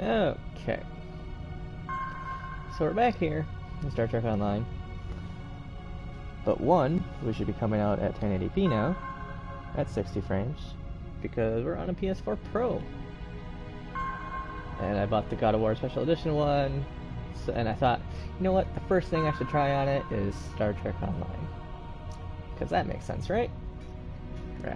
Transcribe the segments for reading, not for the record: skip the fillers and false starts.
Okay. So we're back here in Star Trek Online. But one, we should be coming out at 1080p now, at 60 frames, because we're on a PS4 Pro. And I bought the God of War Special Edition one, and I thought, you know what, the first thing I should try on it is Star Trek Online. Because that makes sense, right? Right.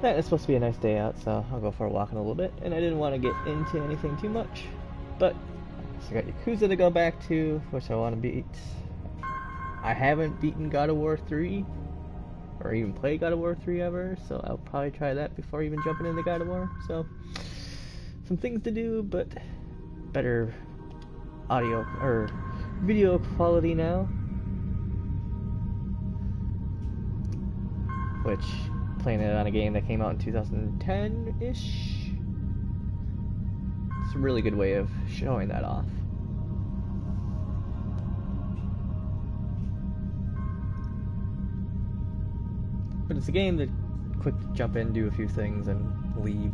That is supposed to be a nice day out, so I'll go for a walk in a little bit. And I didn't want to get into anything too much, but I got Yakuza to go back to, which I want to beat. I haven't beaten God of War 3, or even played God of War 3 ever, so I'll probably try that before even jumping into God of War. So, some things to do, but better audio, or video quality now. Which, playing it on a game that came out in 2010-ish, it's a really good way of showing that off. But it's a game that quick to jump in, do a few things, and leave.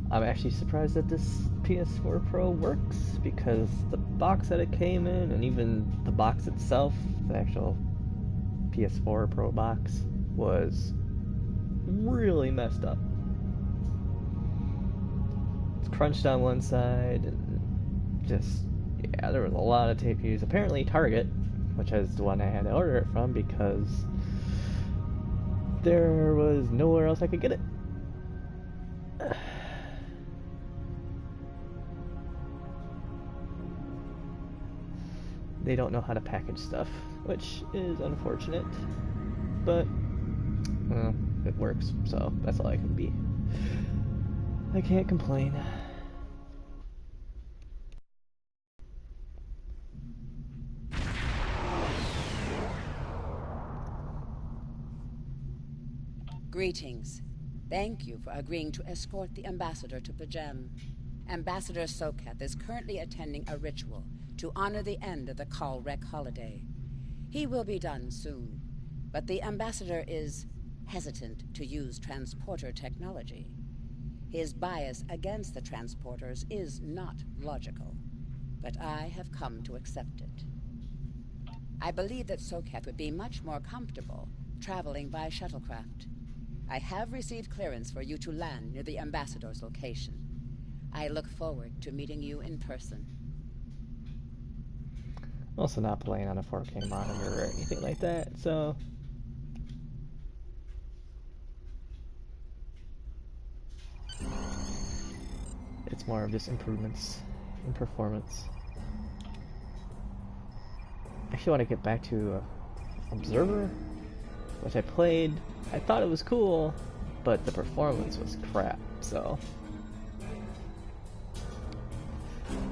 I'm actually surprised that this PS4 Pro works, because the box that it came in, and even the box itself, the actual PS4 Pro box, was really messed up. It's crunched on one side, and just, yeah, there was a lot of tape used. Apparently Target, which is the one I had to order it from, because there was nowhere else I could get it. They don't know how to package stuff, which is unfortunate, but, well, it works, so that's all I can be. I can't complain. Greetings. Thank you for agreeing to escort the ambassador to Pajem. Ambassador Soketh is currently attending a ritual to honor the end of the Kalrek holiday. He will be done soon, but the ambassador is hesitant to use transporter technology. His bias against the transporters is not logical, but I have come to accept it. I believe that Soketh would be much more comfortable traveling by shuttlecraft. I have received clearance for you to land near the ambassador's location. I look forward to meeting you in person. I'm also not playing on a 4K monitor or anything like that, so it's more of just improvements in performance. I actually want to get back to Observer, which I played. I thought it was cool, but the performance was crap, so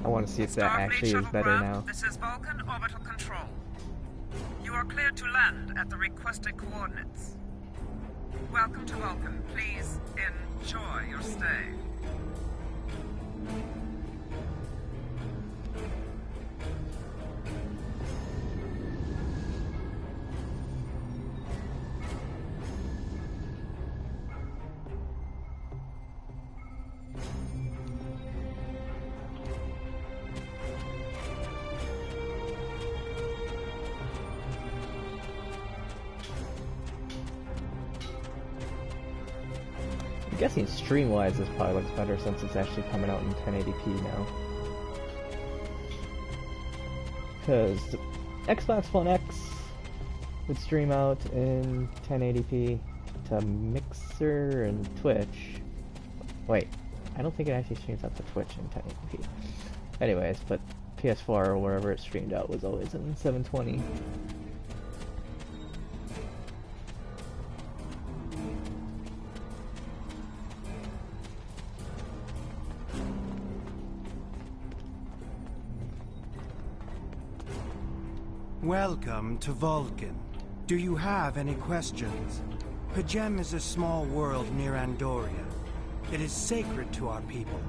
I want to see if that actually is better now. This is Vulcan Orbital Control. You are cleared to land at the requested coordinates. Welcome to Vulcan. Please enjoy your stay. I'm guessing stream-wise this probably looks better since it's actually coming out in 1080p now. Because the Xbox One X would stream out in 1080p to Mixer and Twitch. Wait, I don't think it actually streams out to Twitch in 1080p. Anyways, but PS4 or wherever it streamed out was always in 720. Welcome to Vulcan. Do you have any questions? Pajem is a small world near Andoria. It is sacred to our people.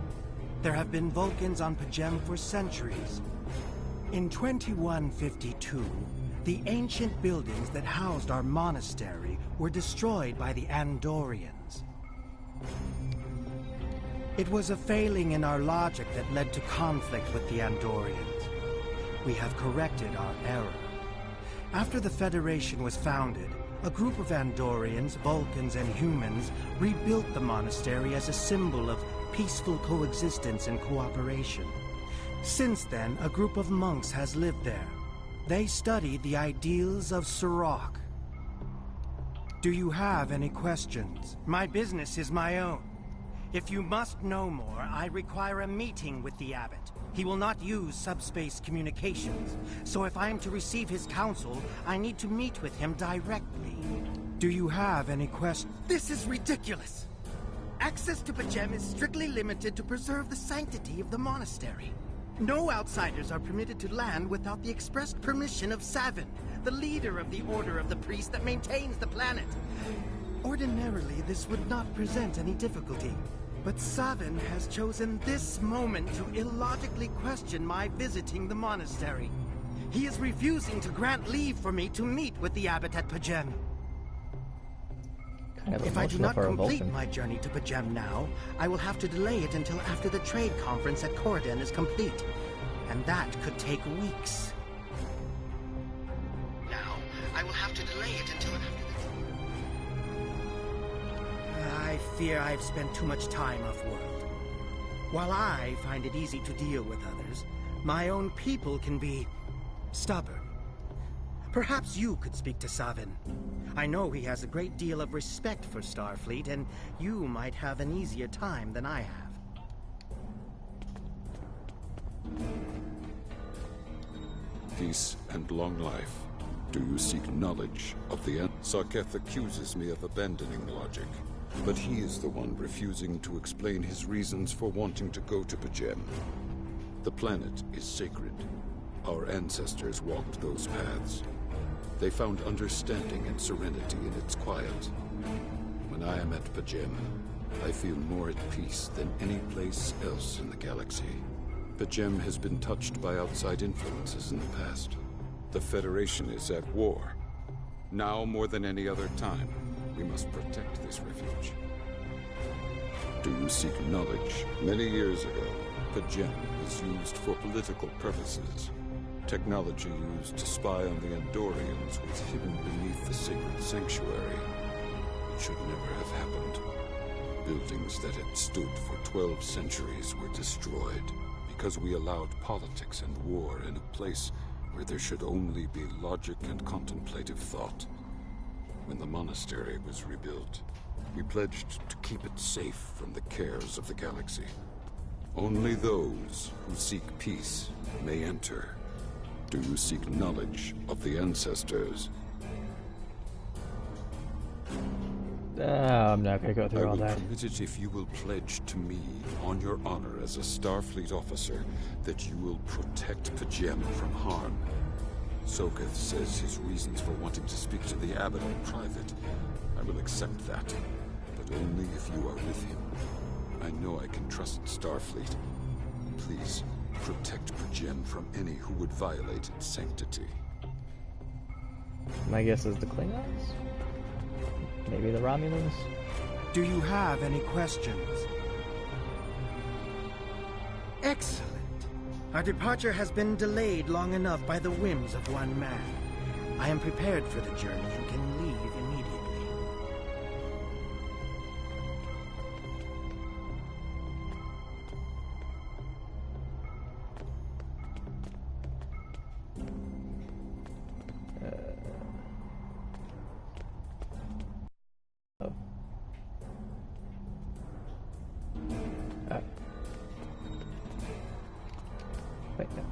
There have been Vulcans on Pajem for centuries. In 2152, the ancient buildings that housed our monastery were destroyed by the Andorians. It was a failing in our logic that led to conflict with the Andorians. We have corrected our error. After the Federation was founded, a group of Andorians, Vulcans, and humans rebuilt the monastery as a symbol of peaceful coexistence and cooperation. Since then, a group of monks has lived there. They studied the ideals of Sirach. Do you have any questions? My business is my own. If you must know more, I require a meeting with the abbot. He will not use subspace communications, so if I am to receive his counsel, I need to meet with him directly. Do you have any questions? This is ridiculous! Access to Pajem is strictly limited to preserve the sanctity of the monastery. No outsiders are permitted to land without the expressed permission of Savin, the leader of the Order of the Priest that maintains the planet. Ordinarily, this would not present any difficulty. But Savin has chosen this moment to illogically question my visiting the monastery. He is refusing to grant leave for me to meet with the abbot at Pajem. If I do not complete my journey to Pajem now, I will have to delay it until after the trade conference at Corridon is complete. And that could take weeks. Now, I will have to delay it until after I fear I've spent too much time off-world. While I find it easy to deal with others, my own people can be stubborn. Perhaps you could speak to Savin. I know he has a great deal of respect for Starfleet, and you might have an easier time than I have. Peace and long life. Do you seek knowledge of the end? Sarketh accuses me of abandoning logic, but he is the one refusing to explain his reasons for wanting to go to Pajem. The planet is sacred. Our ancestors walked those paths. They found understanding and serenity in its quiet. When I am at Pajem, I feel more at peace than any place else in the galaxy. Pajem has been touched by outside influences in the past. The Federation is at war. Now more than any other time, we must protect this refuge. Do you seek knowledge? Many years ago, Pajem was used for political purposes. Technology used to spy on the Andorians was hidden beneath the sacred sanctuary. It should never have happened. Buildings that had stood for 12 centuries were destroyed because we allowed politics and war in a place where there should only be logic and contemplative thought. When the monastery was rebuilt, we pledged to keep it safe from the cares of the galaxy. Only those who seek peace may enter. Do you seek knowledge of the ancestors? I'm not gonna go through I all will that. permit it if you will pledge to me, on your honor as a Starfleet officer, that you will protect Pajem from harm. Soketh says his reasons for wanting to speak to the abbot are private. I will accept that, but only if you are with him. I know I can trust Starfleet. Please, protect Pajem from any who would violate its sanctity. My guess is the Klingons? Maybe the Romulans? Do you have any questions? Excellent. Our departure has been delayed long enough by the whims of one man. I am prepared for the journey and can leave immediately. Oh. Wait, no.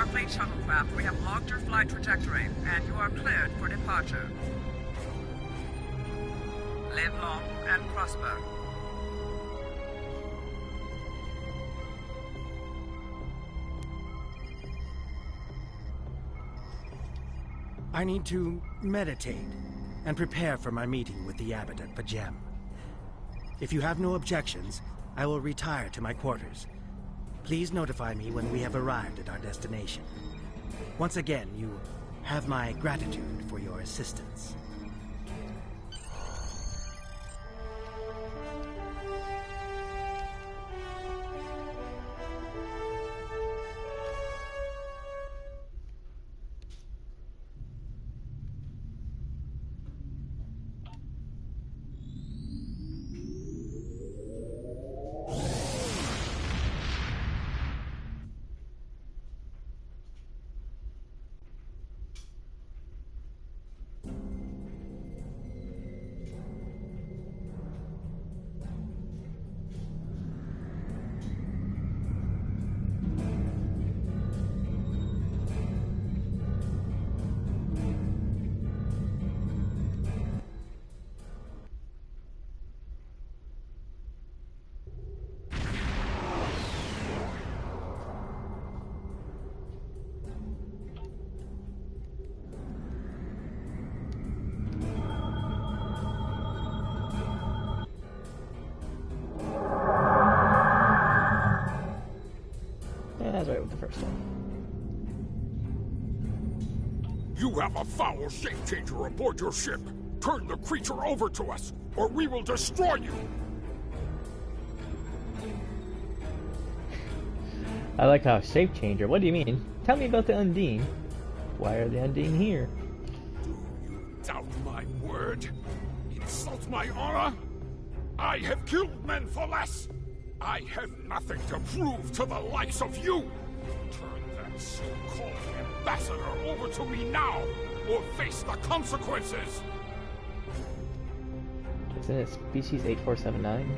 Starfleet shuttlecraft, we have logged your flight trajectory, and you are cleared for departure. Live long and prosper. I need to meditate and prepare for my meeting with the abbot at Pajem. If you have no objections, I will retire to my quarters. Please notify me when we have arrived at our destination. Once again, you have my gratitude for your assistance. Right with the first one. You have a foul shape changer aboard your ship. Turn the creature over to us, or we will destroy you. I like how shape changer. What do you mean? Tell me about the Undine. Why are the Undine here? Do you doubt my word? Insult my honor? I have killed men for less. I have nothing to prove to the likes of you! Turn that so-called ambassador over to me now, or face the consequences! Isn't it species 8479?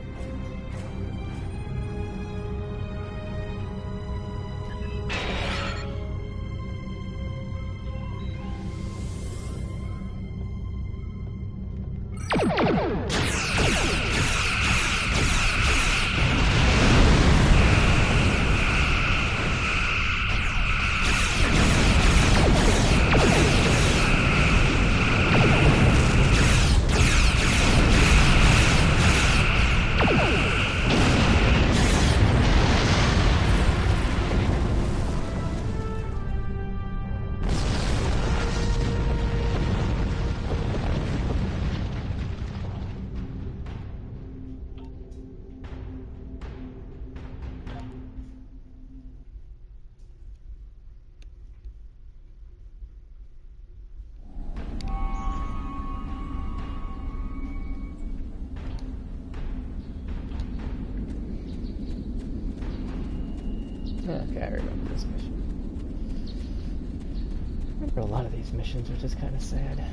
Okay, I remember this mission. I remember a lot of these missions, which is kind of sad.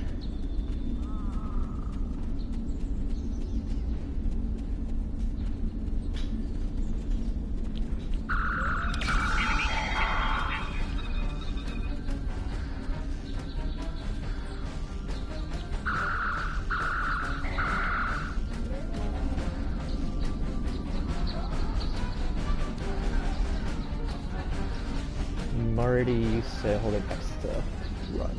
Marty used to hold it X to run.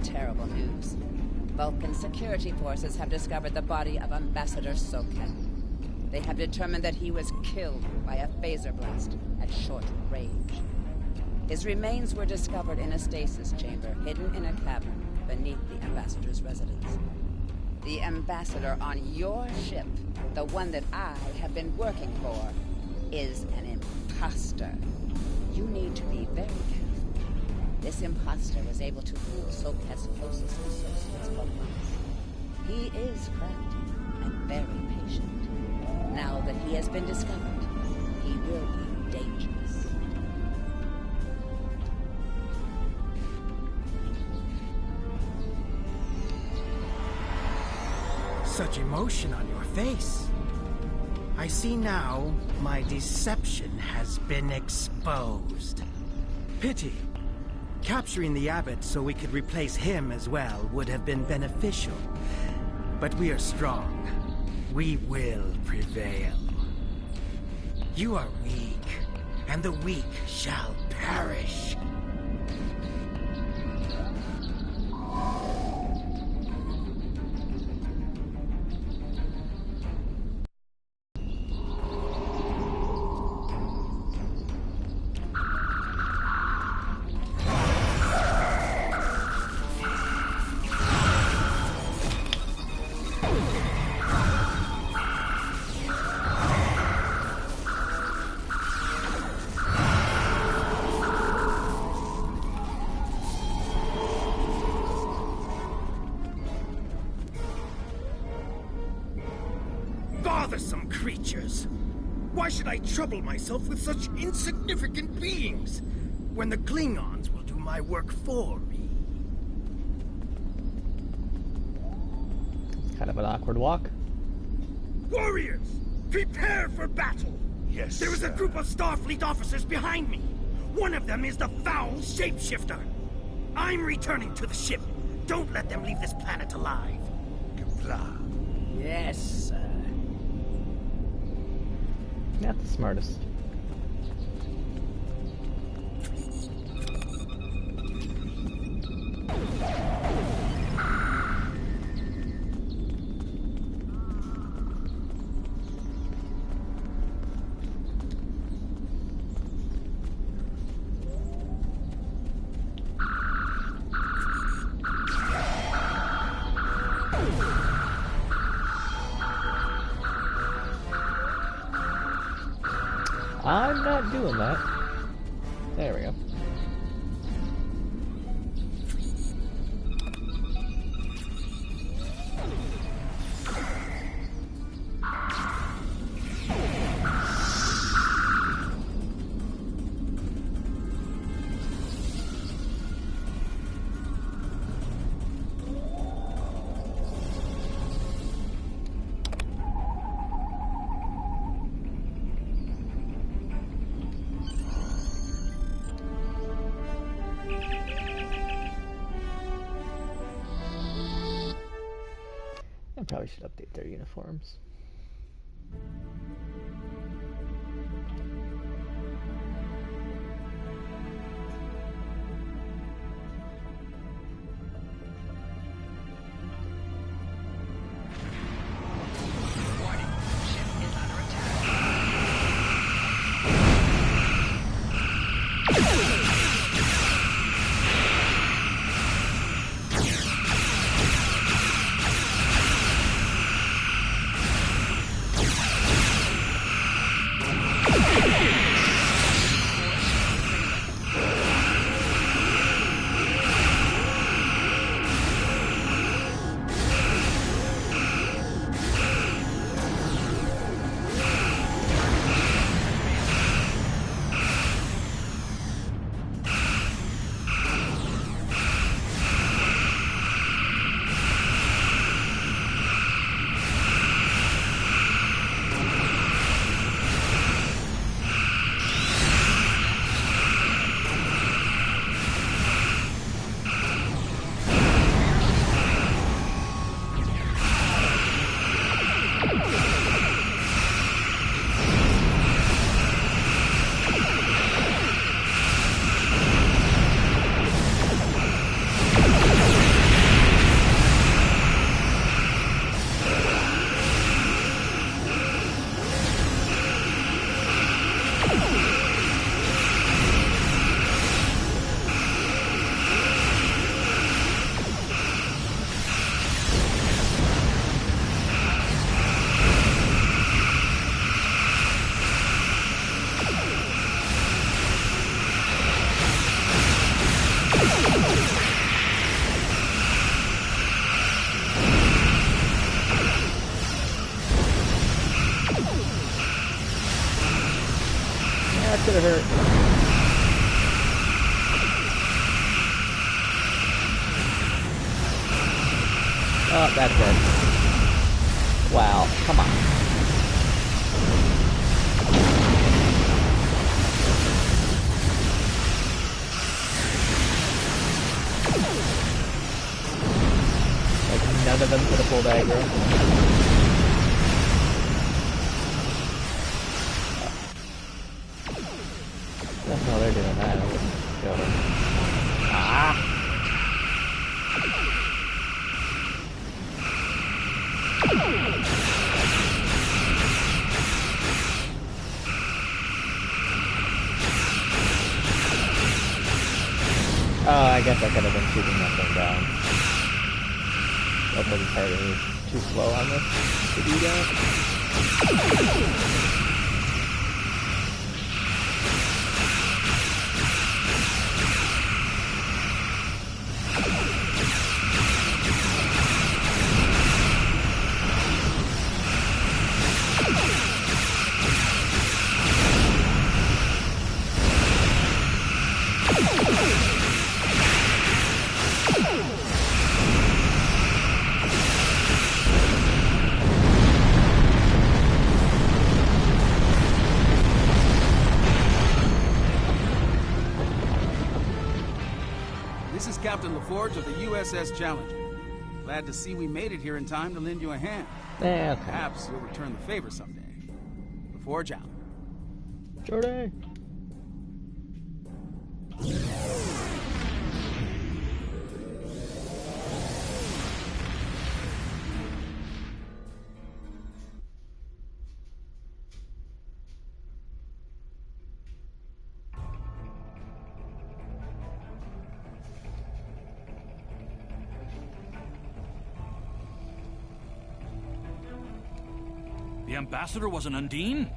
terrible news. Vulcan security forces have discovered the body of Ambassador Soket. They have determined that he was killed by a phaser blast at short range. His remains were discovered in a stasis chamber hidden in a cavern beneath the Ambassador's residence. The Ambassador on your ship, the one that I have been working for, is an imposter. You need to be very careful. This imposter was able to fool Soket's closest associates for months. He is crafty and very patient. Now that he has been discovered, he will be dangerous. Such emotion on your face. I see now my deception has been exposed. Pity. Capturing the abbot so we could replace him as well would have been beneficial. But we are strong. We will prevail. You are weak, and the weak shall perish. Bothersome creatures! Why should I trouble myself with such insignificant beings, when the Klingons will do my work for me? It's kind of an awkward walk. Warriors! Prepare for battle! Yes, There is a group of Starfleet officers behind me. One of them is the foul shapeshifter. I'm returning to the ship. Don't let them leave this planet alive. Yes, sir. Not the smartest. I'm not doing that. There we go. I probably should update their uniforms. hurt. Oh, that's it. Wow, come on. Like, none of them could have pulled aggro. No, they're doing that. I wouldn't kill them. Ah! Oh, I guess I could have been shooting that thing down. Hopefully this head is too slow on this to do that. Captain LaForge of the USS Challenger. Glad to see we made it here in time to lend you a hand. Okay. Perhaps you'll return the favor someday. LaForge out. Jordan. The ambassador was an Undine?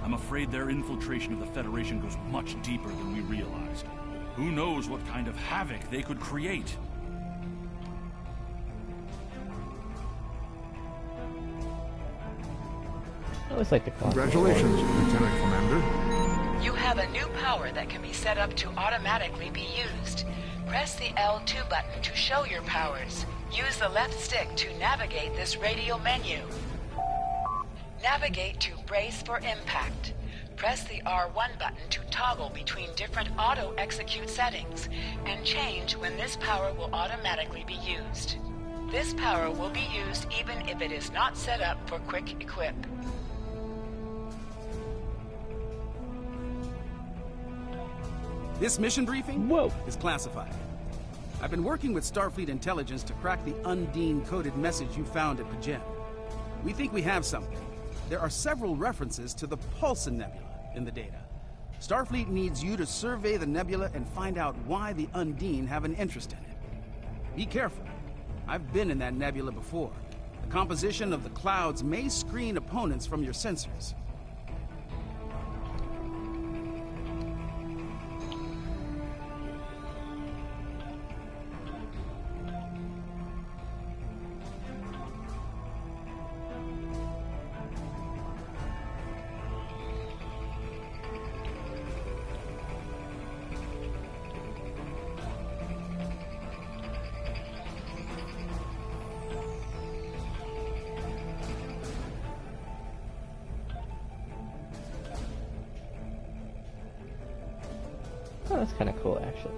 I'm afraid their infiltration of the Federation goes much deeper than we realized. Who knows what kind of havoc they could create? I always like the class. Congratulations, Lieutenant Commander. You have a new power that can be set up to automatically be used. Press the L2 button to show your powers. Use the left stick to navigate this radial menu. Navigate to Brace for Impact. Press the R1 button to toggle between different auto-execute settings, and change when this power will automatically be used. This power will be used even if it is not set up for quick equip. This mission briefing is classified. I've been working with Starfleet intelligence to crack the Undine-coded message you found at Pajem. We think we have something. There are several references to the Paulson Nebula in the data. Starfleet needs you to survey the nebula and find out why the Undine have an interest in it. Be careful. I've been in that nebula before. The composition of the clouds may screen opponents from your sensors. Oh, that's kind of cool, actually.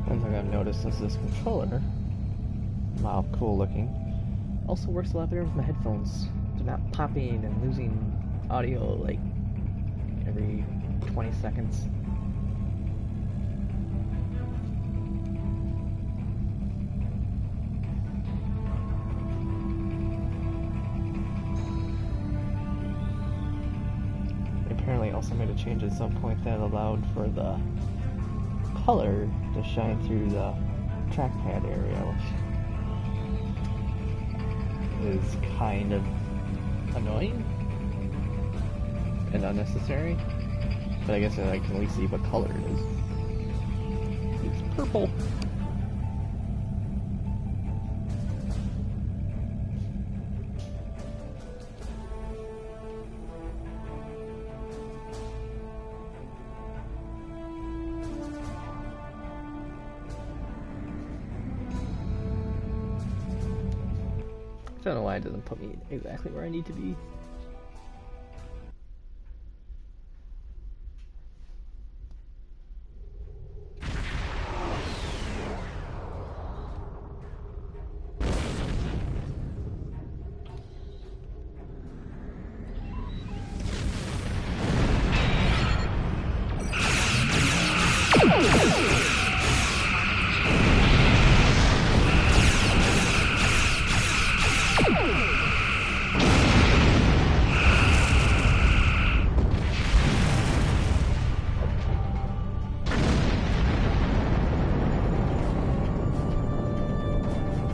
One thing I've noticed is this controller, while cool looking, also works a lot better with my headphones. They're not popping and losing audio like every 20 seconds. They apparently also made a change at some point that allowed for the color to shine through the trackpad area, which is kind of annoying and unnecessary. But I guess I can at least see what color it is. It's purple. I don't know why it doesn't put me exactly where I need to be.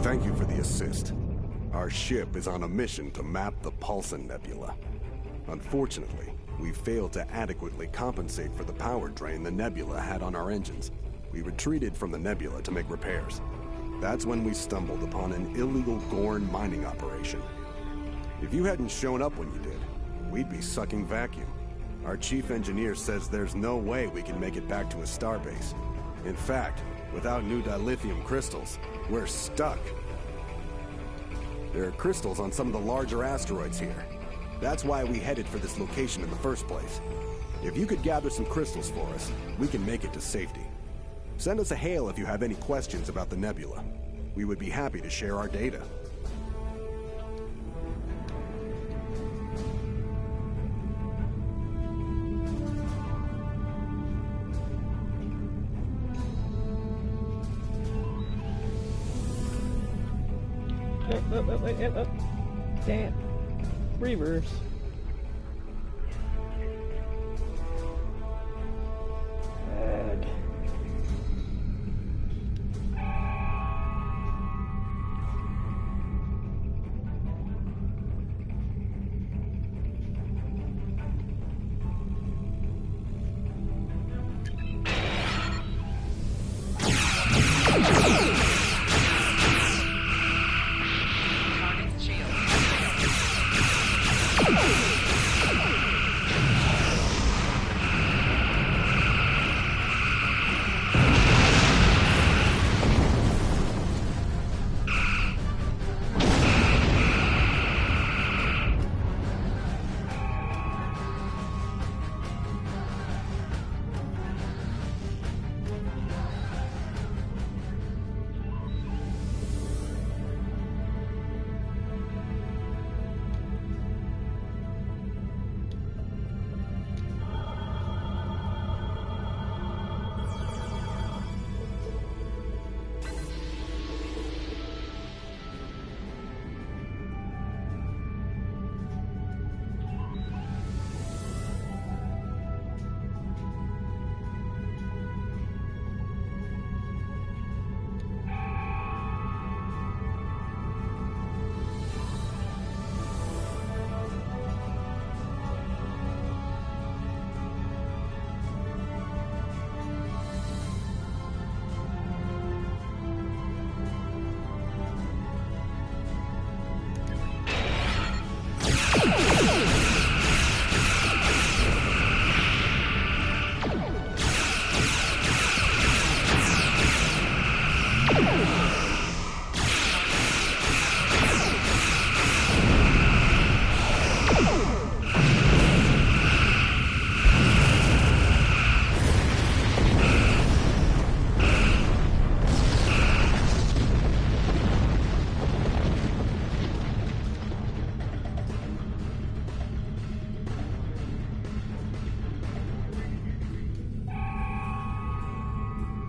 Thank you for the assist. Our ship is on a mission to map the Paulson Nebula. Unfortunately, we failed to adequately compensate for the power drain the nebula had on our engines. We retreated from the nebula to make repairs. That's when we stumbled upon an illegal Gorn mining operation. If you hadn't shown up when you did, we'd be sucking vacuum. Our chief engineer says there's no way we can make it back to a starbase. In fact, without new dilithium crystals, we're stuck. There are crystals on some of the larger asteroids here. That's why we headed for this location in the first place. If you could gather some crystals for us, we can make it to safety. Send us a hail if you have any questions about the nebula. We would be happy to share our data. Wait. Damn. Reverse.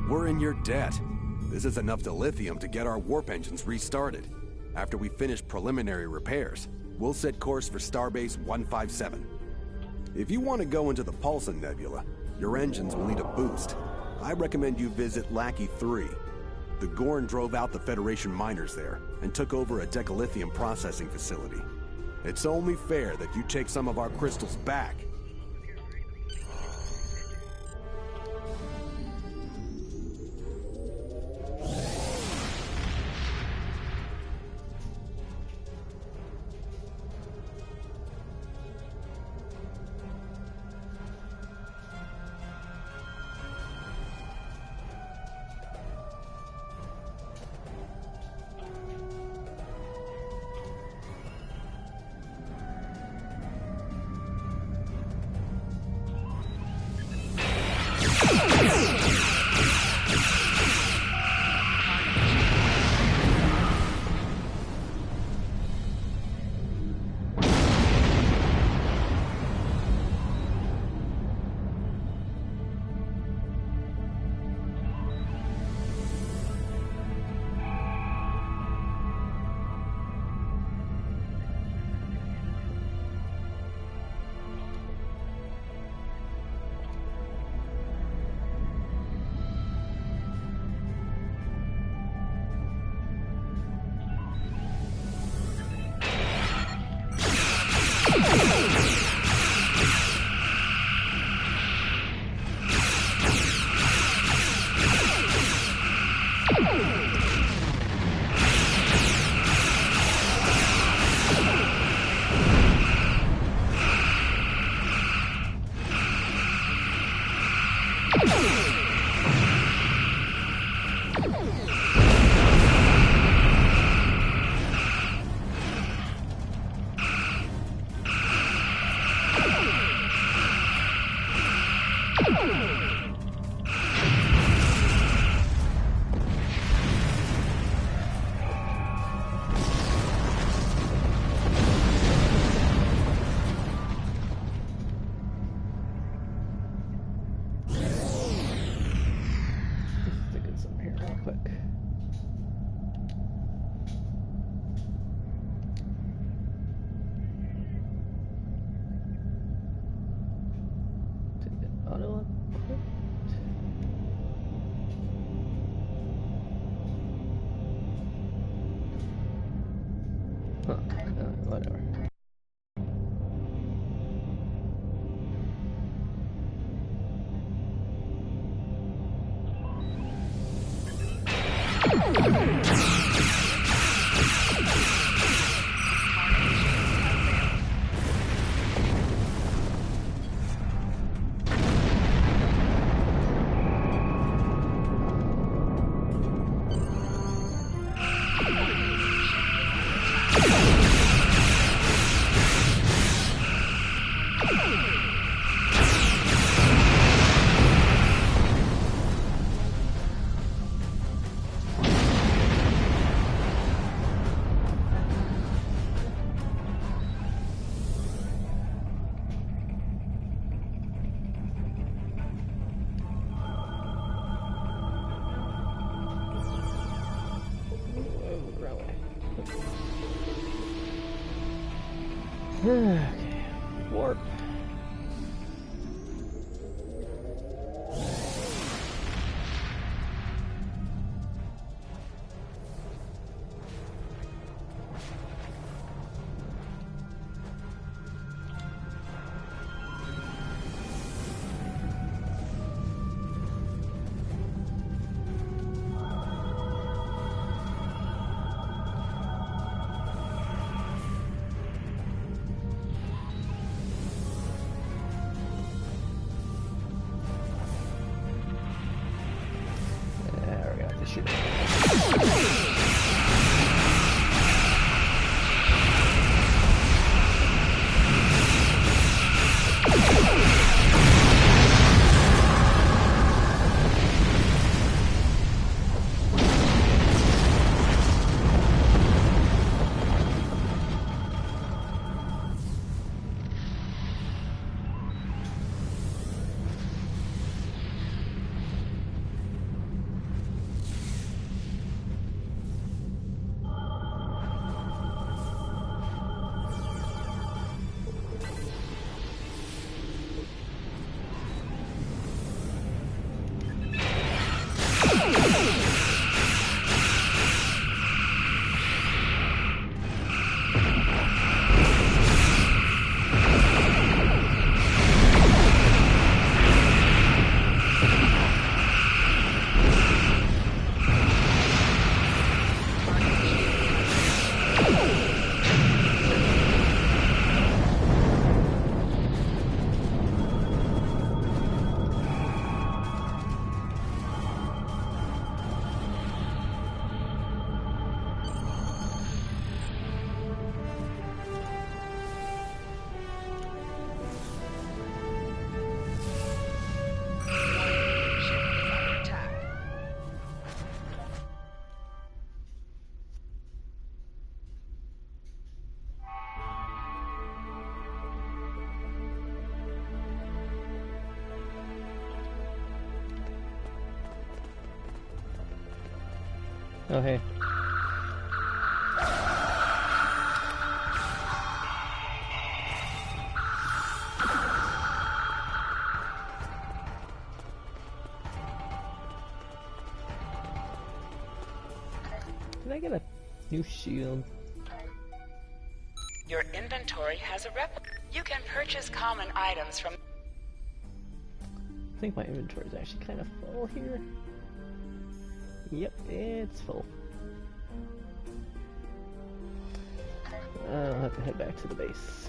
We're in your debt. This is enough dilithium to get our warp engines restarted. After we finish preliminary repairs, we'll set course for Starbase 157. If you want to go into the Paulson Nebula, your engines will need a boost. I recommend you visit Lackey 3. The Gorn drove out the Federation miners there and took over a decalithium processing facility. It's only fair that you take some of our crystals back. Whatever. Okay, warp. Shoot. Oh, hey. Did I get a new shield? Your inventory has a rep. You can purchase common items from... I think my inventory is actually kind of full here. Yep, it's full. I'll have to head back to the base.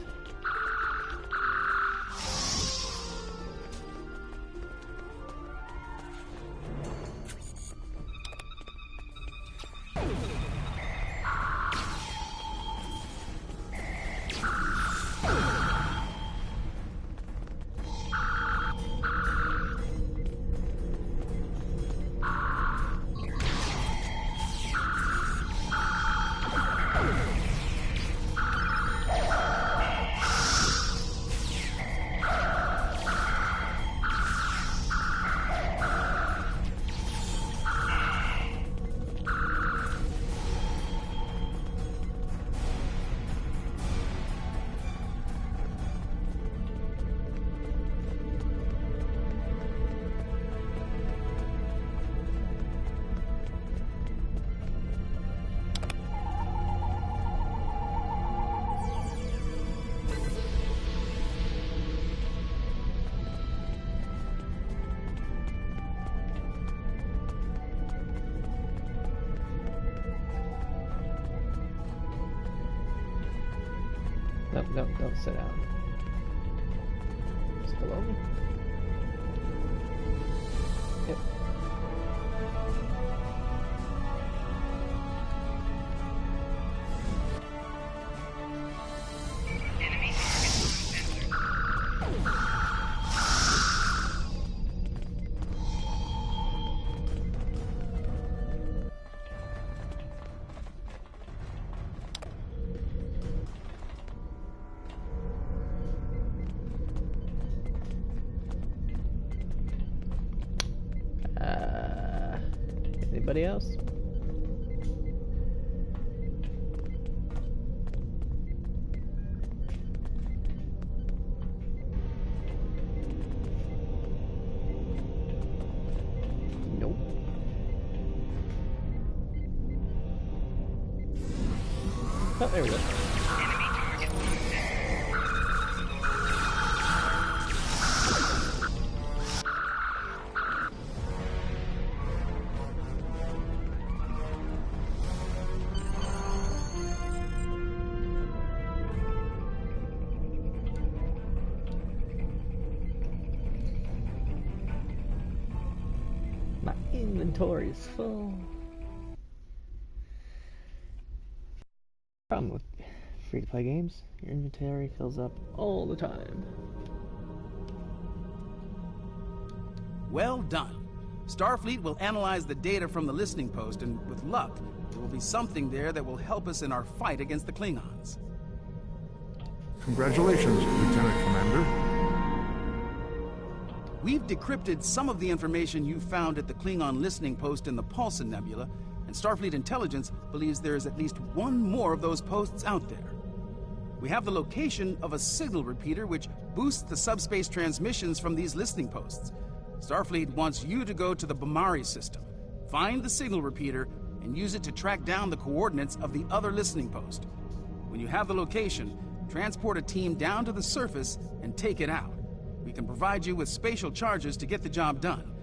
No, don't sit down. Is it below me? Yep. Anybody else? Nope. Oh, there we go. My inventory is full. Problem with free-to-play games, your inventory fills up all the time. Well done. Starfleet will analyze the data from the listening post, and with luck, there will be something there that will help us in our fight against the Klingons. Congratulations, Lieutenant Commander. We've decrypted some of the information you found at the Klingon listening post in the Paulson Nebula, and Starfleet Intelligence believes there is at least one more of those posts out there. We have the location of a signal repeater which boosts the subspace transmissions from these listening posts. Starfleet wants you to go to the Bamari system, find the signal repeater, and use it to track down the coordinates of the other listening post. When you have the location, transport a team down to the surface and take it out. We can provide you with spatial charges to get the job done.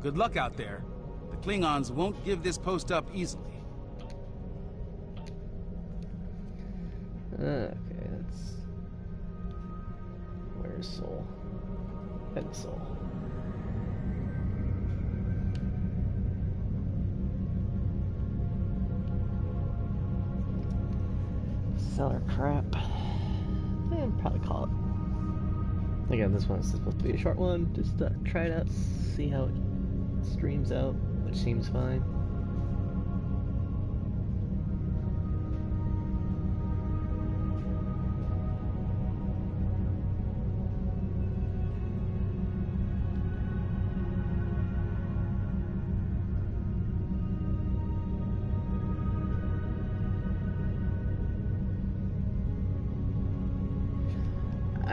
Good luck out there. The Klingons won't give this post up easily. Okay, that's... Where's Soul? Head Soul. Seller crap. And probably call it. Again, this one's supposed to be a short one. Just try it out, see how it streams out, which seems fine.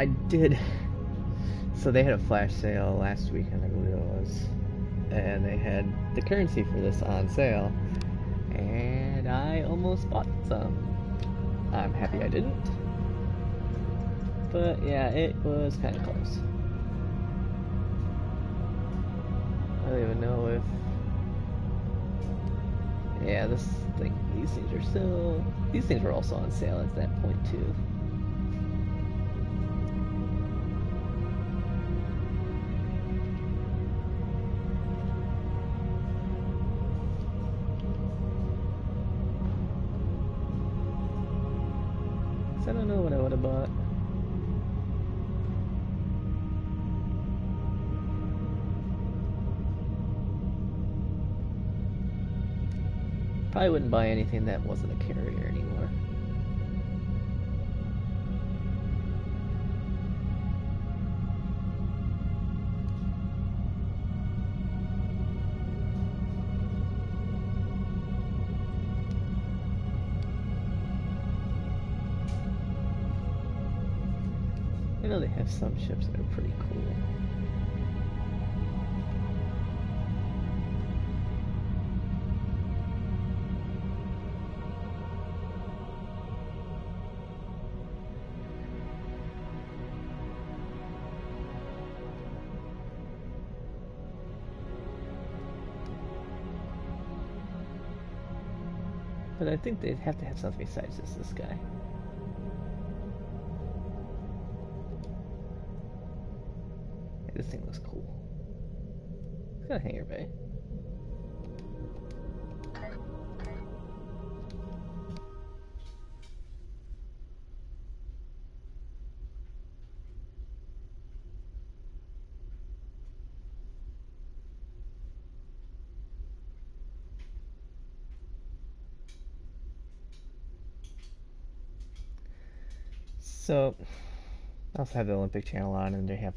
I did. So they had a flash sale last weekend, I believe it was, and they had the currency for this on sale, and I almost bought some. I'm happy I didn't, but yeah, it was kind of close. I don't even know if... Yeah, these things are still... These things were also on sale at that point too. I don't know what I would have bought. Probably wouldn't buy anything that wasn't a carrier anymore. I know they have some ships that are pretty cool. But I think they'd have to have something besides this guy. This thing looks cool. It's got a hangar bay. So, I also have the Olympic channel on, and they have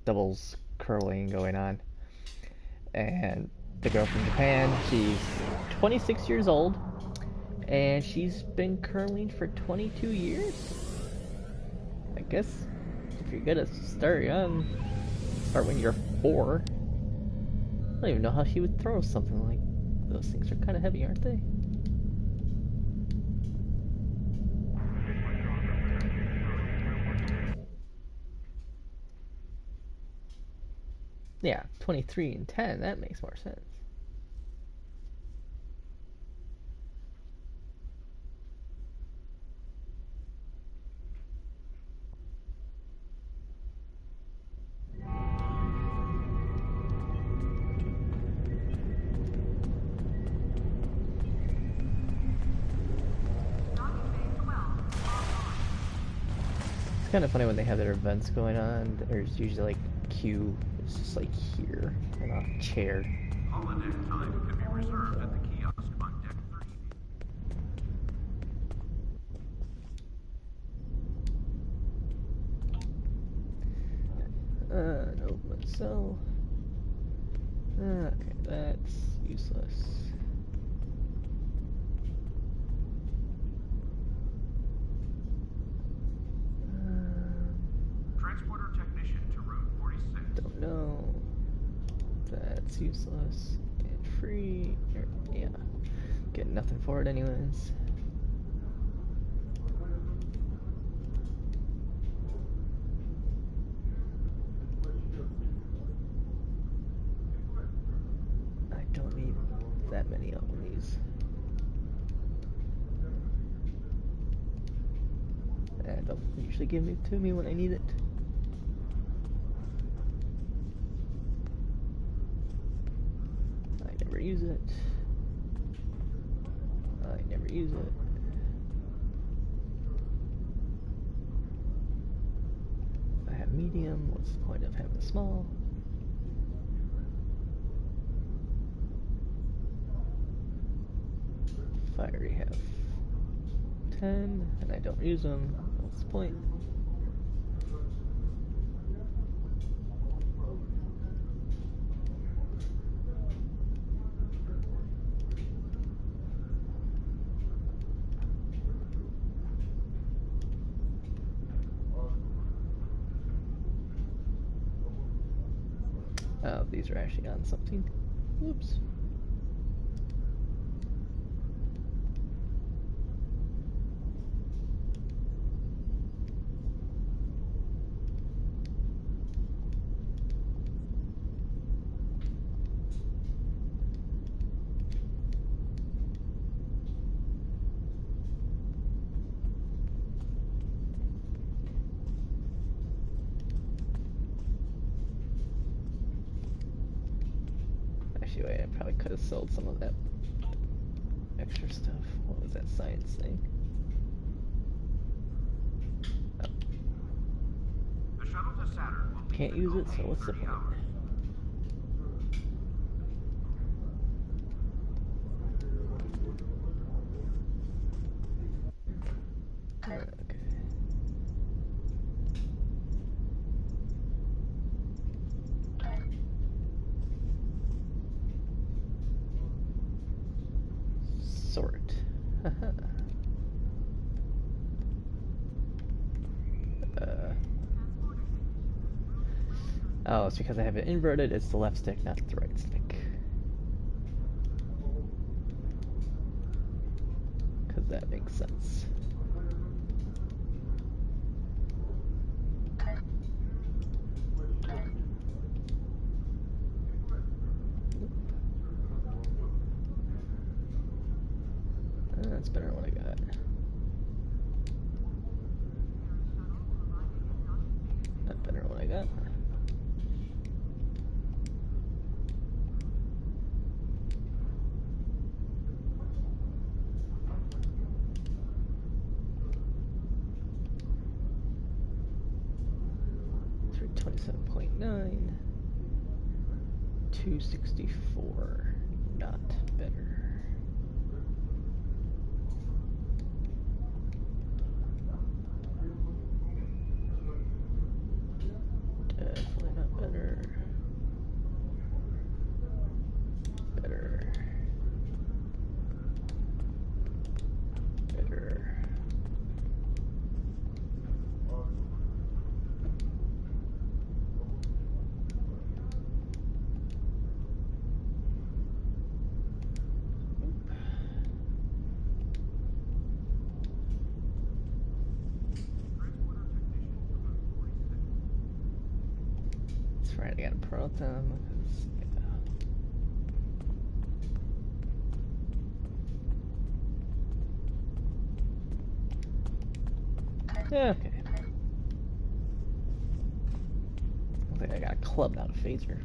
doubles curling going on. And the girl from Japan, she's 26 years old, and she's been curling for 22 years. I guess if you're gonna start young, start when you're 4. I don't even know how she would throw something like those. Things are kind of heavy, aren't they? Yeah, 23 and 10, that makes more sense. It's kind of funny when they have their events going on. There's usually like queue. It's just like here in a chair. Holodeck time can be reserved at the kiosk on deck 3. No, but so. Okay, that's useless. Transporter technician to room 46. Don't know. That's useless. And free. Yeah. Get nothing for it anyways. I don't need that many of these. They'll usually give it to me when I need it. I never use it. I never use it. I have medium. What's the point of having a small? If I already have 10 and I don't use them, what's the point? Oh, these are actually on something. Whoops. Wait, I probably could have sold some of that extra stuff. What was that science thing? Oh. The shuttle to Saturn will Can't use it, so what's the point? Okay. Sort. Oh, it's because I have it inverted. It's the left stick, not the right stick. Because that makes sense. That's better than what I got. That's better than what I got. $327.9. 264. Not better. Definitely not better. Better. Better. That's right, I gotta promote them. Yeah. Okay. I think I got a club, not a phaser.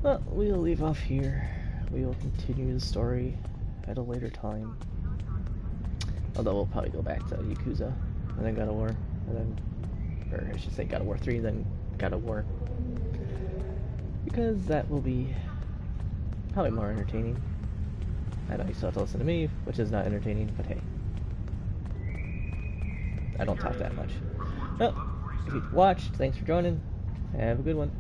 Well, we'll leave off here. We will continue the story at a later time. Although we'll probably go back to Yakuza, and then God of War, and then, or I should say God of War 3, then God of War. Because that will be probably more entertaining. I know you still have to listen to me, which is not entertaining, but hey. I don't talk that much. Well, if you've watched, thanks for joining. Have a good one.